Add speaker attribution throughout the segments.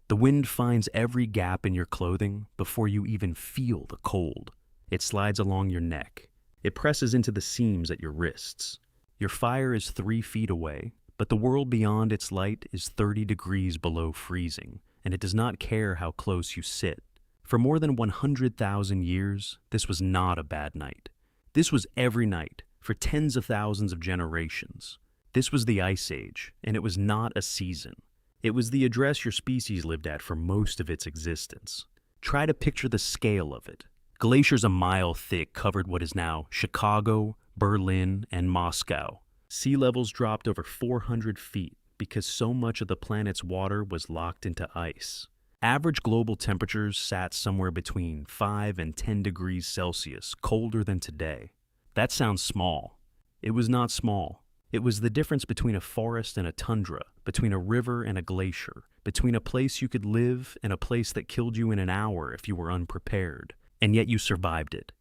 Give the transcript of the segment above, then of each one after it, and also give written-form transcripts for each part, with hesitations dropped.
Speaker 1: The wind finds every gap in your clothing before you even feel the cold. It slides along your neck. It presses into the seams at your wrists. Your fire is 3 feet away, but the world beyond its light is 30 degrees below freezing, and it does not care how close you sit. For more than 100,000 years, this was not a bad night. This was every night, for tens of thousands of generations. This was the Ice Age, and it was not a season. It was the address your species lived at for most of its existence. Try to picture the scale of it. Glaciers a mile thick covered what is now Chicago, Berlin, and Moscow. Sea levels dropped over 400 feet because so much of the planet's water was locked into ice. Average global temperatures sat somewhere between 5 and 10 degrees Celsius, colder than today. That sounds small. It was not small. It was the difference between a forest and a tundra, between a river and a glacier, between a place you could live and a place that killed you in an hour if you were unprepared. And yet you survived it.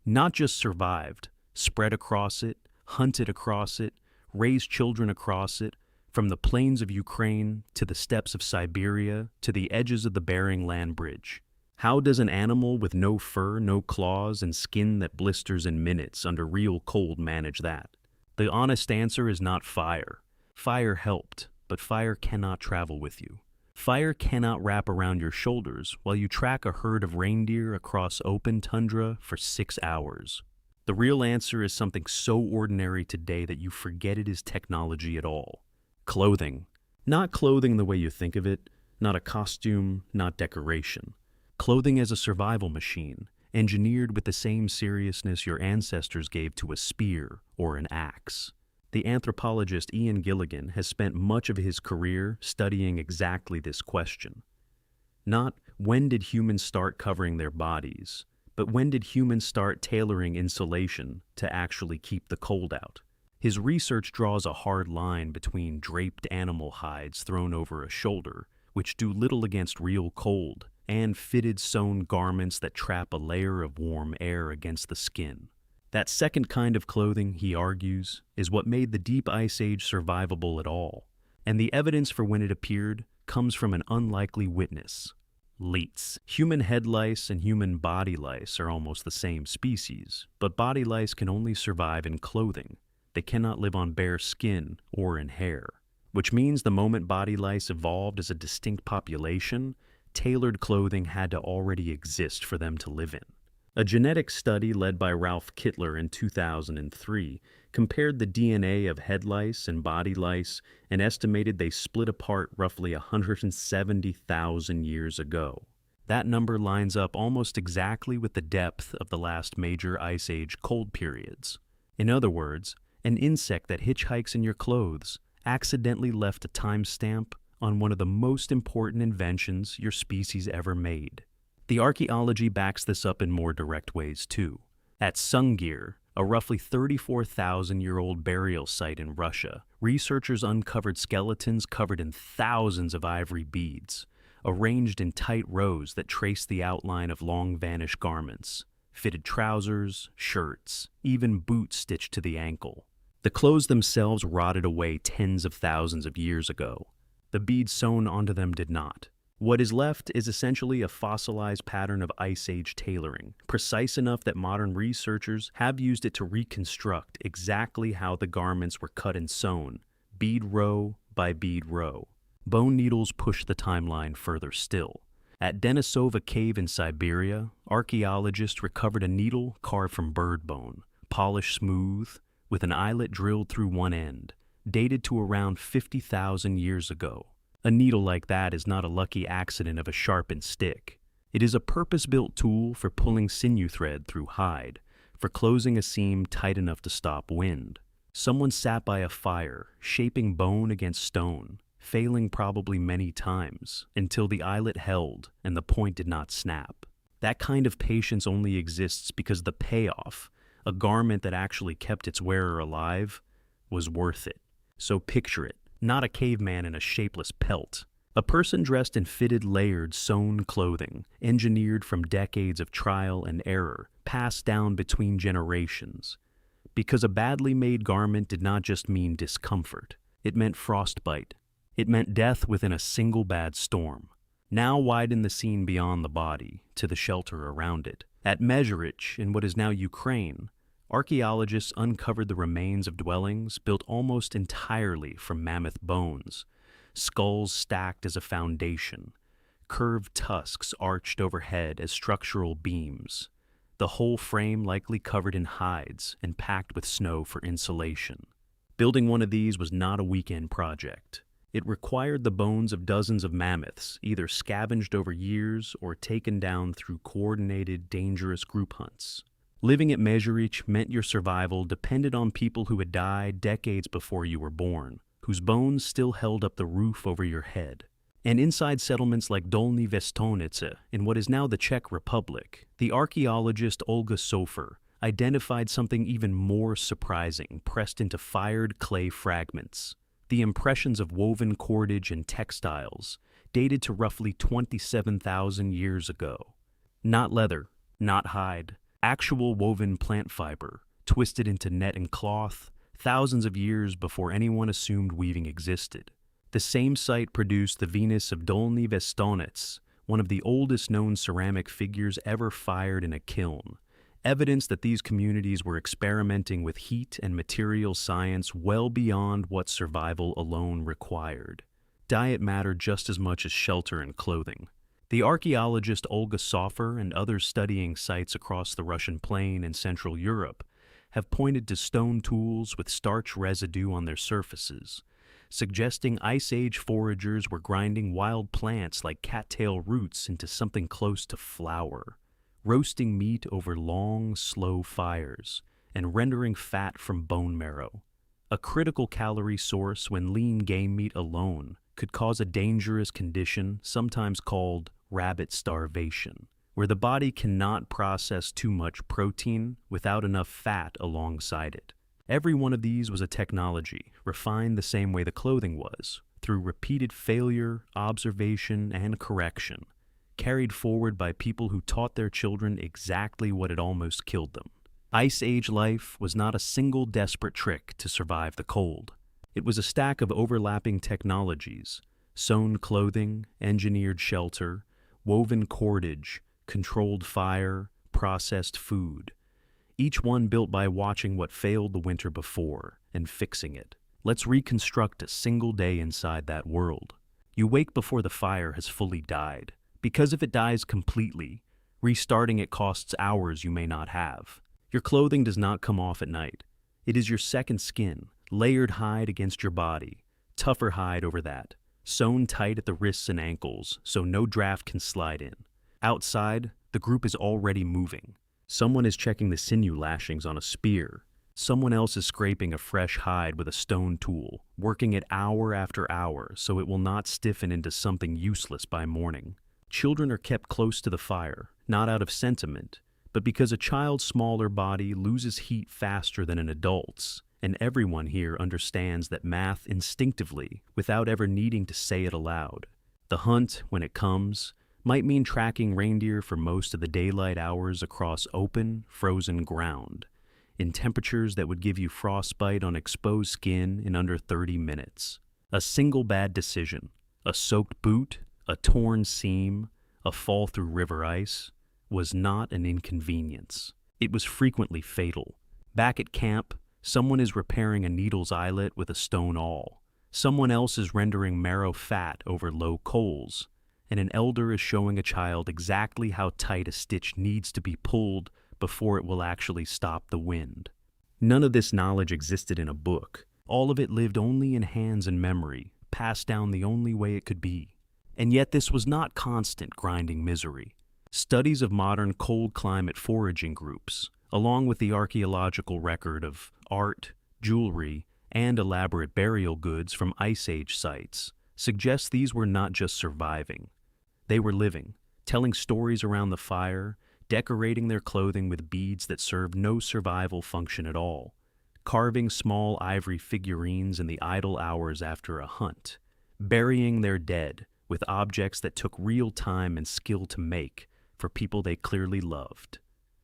Speaker 1: Not just survived, spread across it, hunted across it, raised children across it, from the plains of Ukraine to the steppes of Siberia to the edges of the Bering Land Bridge. How does an animal with no fur, no claws, and skin that blisters in minutes under real cold manage that? The honest answer is not fire. Fire helped, but fire cannot travel with you. Fire cannot wrap around your shoulders while you track a herd of reindeer across open tundra for 6 hours. The real answer is something so ordinary today that you forget it is technology at all. Clothing. Not clothing the way you think of it, not a costume, not decoration. Clothing as a survival machine, engineered with the same seriousness your ancestors gave to a spear or an axe. The anthropologist Ian Gilligan has spent much of his career studying exactly this question. Not when did humans start covering their bodies, but when did humans start tailoring insulation to actually keep the cold out? His research draws a hard line between draped animal hides thrown over a shoulder, which do little against real cold, and fitted sewn garments that trap a layer of warm air against the skin. That second kind of clothing, he argues, is what made the Deep Ice Age survivable at all, and the evidence for when it appeared comes from an unlikely witness: leets. Human head lice and human body lice are almost the same species, but body lice can only survive in clothing. They cannot live on bare skin or in hair, which means the moment body lice evolved as a distinct population, tailored clothing had to already exist for them to live in. A genetic study led by Ralph Kittler in 2003 compared the DNA of head lice and body lice and estimated they split apart roughly 170,000 years ago. That number lines up almost exactly with the depth of the last major Ice Age cold periods. In other words, an insect that hitchhikes in your clothes accidentally left a timestamp on one of the most important inventions your species ever made. The archaeology backs this up in more direct ways too. At Sungir, a roughly 34,000-year-old burial site in Russia, researchers uncovered skeletons covered in thousands of ivory beads, arranged in tight rows that traced the outline of long-vanished garments, fitted trousers, shirts, even boots stitched to the ankle. The clothes themselves rotted away tens of thousands of years ago. The beads sewn onto them did not. What is left is essentially a fossilized pattern of Ice Age tailoring, precise enough that modern researchers have used it to reconstruct exactly how the garments were cut and sewn, bead row by bead row. Bone needles push the timeline further still. At Denisova Cave in Siberia, archaeologists recovered a needle carved from bird bone, polished smooth, with an eyelet drilled through one end, dated to around 50,000 years ago. A needle like that is not a lucky accident of a sharpened stick. It is a purpose-built tool for pulling sinew thread through hide, for closing a seam tight enough to stop wind. Someone sat by a fire, shaping bone against stone, failing probably many times, until the eyelet held and the point did not snap. That kind of patience only exists because the payoff, a garment that actually kept its wearer alive, was worth it. So picture it, not a caveman in a shapeless pelt. A person dressed in fitted, layered, sewn clothing, engineered from decades of trial and error, passed down between generations. Because a badly made garment did not just mean discomfort. It meant frostbite. It meant death within a single bad storm. Now widen the scene beyond the body, to the shelter around it. At Mezherich, in what is now Ukraine, archaeologists uncovered the remains of dwellings built almost entirely from mammoth bones, skulls stacked as a foundation, curved tusks arched overhead as structural beams, the whole frame likely covered in hides and packed with snow for insulation. Building one of these was not a weekend project. It required the bones of dozens of mammoths, either scavenged over years or taken down through coordinated, dangerous group hunts. Living at Mezherich meant your survival depended on people who had died decades before you were born, whose bones still held up the roof over your head. And inside settlements like Dolny Vestonice, in what is now the Czech Republic, the archaeologist Olga Sofer identified something even more surprising pressed into fired clay fragments. The impressions of woven cordage and textiles, dated to roughly 27,000 years ago. Not leather, not hide, actual woven plant fiber, twisted into net and cloth, thousands of years before anyone assumed weaving existed. The same site produced the Venus of Dolny Vestonice, one of the oldest known ceramic figures ever fired in a kiln, evidence that these communities were experimenting with heat and material science well beyond what survival alone required. Diet mattered just as much as shelter and clothing. The archaeologist Olga Sofer and others studying sites across the Russian plain and Central Europe have pointed to stone tools with starch residue on their surfaces, suggesting Ice Age foragers were grinding wild plants like cattail roots into something close to flour, roasting meat over long, slow fires, and rendering fat from bone marrow, a critical calorie source when lean game meat alone could cause a dangerous condition sometimes called rabbit starvation, where the body cannot process too much protein without enough fat alongside it. Every one of these was a technology, refined the same way the clothing was, through repeated failure, observation, and correction, carried forward by people who taught their children exactly what had almost killed them. Ice Age life was not a single desperate trick to survive the cold. It was a stack of overlapping technologies: sewn clothing, engineered shelter, woven cordage, controlled fire, processed food. Each one built by watching what failed the winter before and fixing it. Let's reconstruct a single day inside that world. You wake before the fire has fully died, because if it dies completely, restarting it costs hours you may not have. Your clothing does not come off at night. It is your second skin, layered hide against your body, tougher hide over that, sewn tight at the wrists and ankles so no draft can slide in. Outside, the group is already moving. Someone is checking the sinew lashings on a spear. Someone else is scraping a fresh hide with a stone tool, working it hour after hour so it will not stiffen into something useless by morning. Children are kept close to the fire, not out of sentiment, but because a child's smaller body loses heat faster than an adult's, and everyone here understands that math instinctively without ever needing to say it aloud. The hunt, when it comes, might mean tracking reindeer for most of the daylight hours across open, frozen ground, in temperatures that would give you frostbite on exposed skin in under 30 minutes. A single bad decision, a soaked boot, a torn seam, a fall through river ice, was not an inconvenience. It was frequently fatal. Back at camp, someone is repairing a needle's eyelet with a stone awl. Someone else is rendering marrow fat over low coals, and an elder is showing a child exactly how tight a stitch needs to be pulled before it will actually stop the wind. None of this knowledge existed in a book. All of it lived only in hands and memory, passed down the only way it could be. And yet this was not constant grinding misery. Studies of modern cold climate foraging groups, along with the archaeological record of art, jewelry, and elaborate burial goods from Ice Age sites, suggest these were not just surviving. They were living, telling stories around the fire, decorating their clothing with beads that served no survival function at all, carving small ivory figurines in the idle hours after a hunt, burying their dead with objects that took real time and skill to make for people they clearly loved.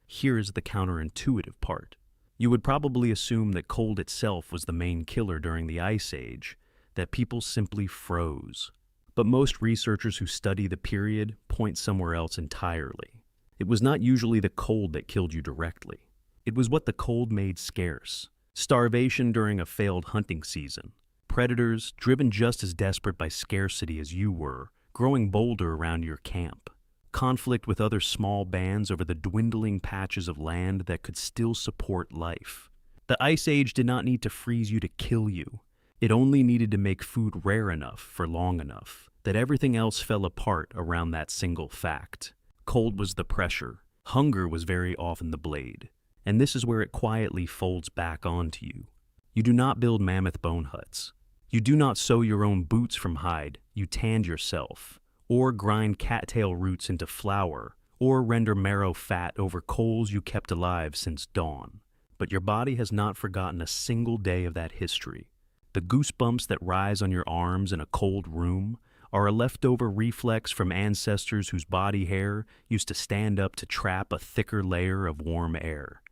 Speaker 1: Here is the counterintuitive part. You would probably assume that cold itself was the main killer during the Ice Age, that people simply froze. But most researchers who study the period point somewhere else entirely. It was not usually the cold that killed you directly. It was what the cold made scarce. Starvation during a failed hunting season. Predators, driven just as desperate by scarcity as you were, growing bolder around your camp. Conflict with other small bands over the dwindling patches of land that could still support life. The Ice Age did not need to freeze you to kill you. It only needed to make food rare enough for long enough that everything else fell apart around that single fact. Cold was the pressure. Hunger was very often the blade. And this is where it quietly folds back onto you. You do not build mammoth bone huts. You do not sew your own boots from hide. You tanned yourself. Or grind cattail roots into flour. Or render marrow fat over coals you kept alive since dawn. But your body has not forgotten a single day of that history. The goosebumps that rise on your arms in a cold room are a leftover reflex from ancestors whose body hair used to stand up to trap a thicker layer of warm air.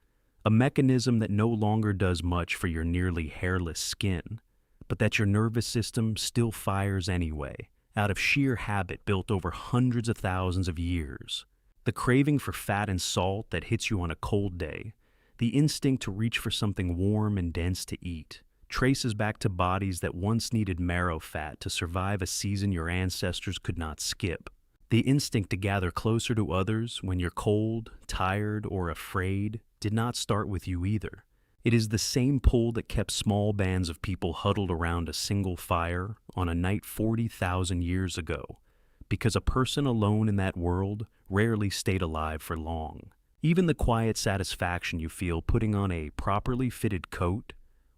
Speaker 1: A mechanism that no longer does much for your nearly hairless skin, but that your nervous system still fires anyway, out of sheer habit built over hundreds of thousands of years. The craving for fat and salt that hits you on a cold day, the instinct to reach for something warm and dense to eat, traces back to bodies that once needed marrow fat to survive a season your ancestors could not skip. The instinct to gather closer to others when you're cold, tired, or afraid did not start with you either. It is the same pull that kept small bands of people huddled around a single fire on a night 40,000 years ago, because a person alone in that world rarely stayed alive for long. Even the quiet satisfaction you feel putting on a properly fitted coat,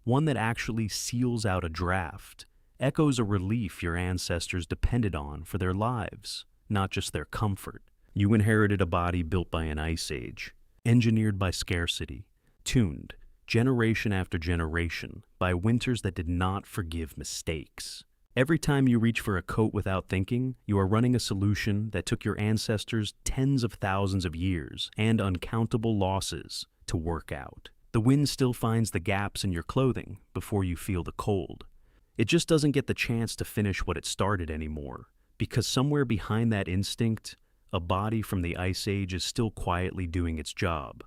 Speaker 1: one that actually seals out a draft, echoes a relief your ancestors depended on for their lives, not just their comfort. You inherited a body built by an ice age, engineered by scarcity, tuned, generation after generation, by winters that did not forgive mistakes. Every time you reach for a coat without thinking, you are running a solution that took your ancestors tens of thousands of years and uncountable losses to work out. The wind still finds the gaps in your clothing before you feel the cold. It just doesn't get the chance to finish what it started anymore, because somewhere behind that instinct, a body from the Ice Age is still quietly doing its job,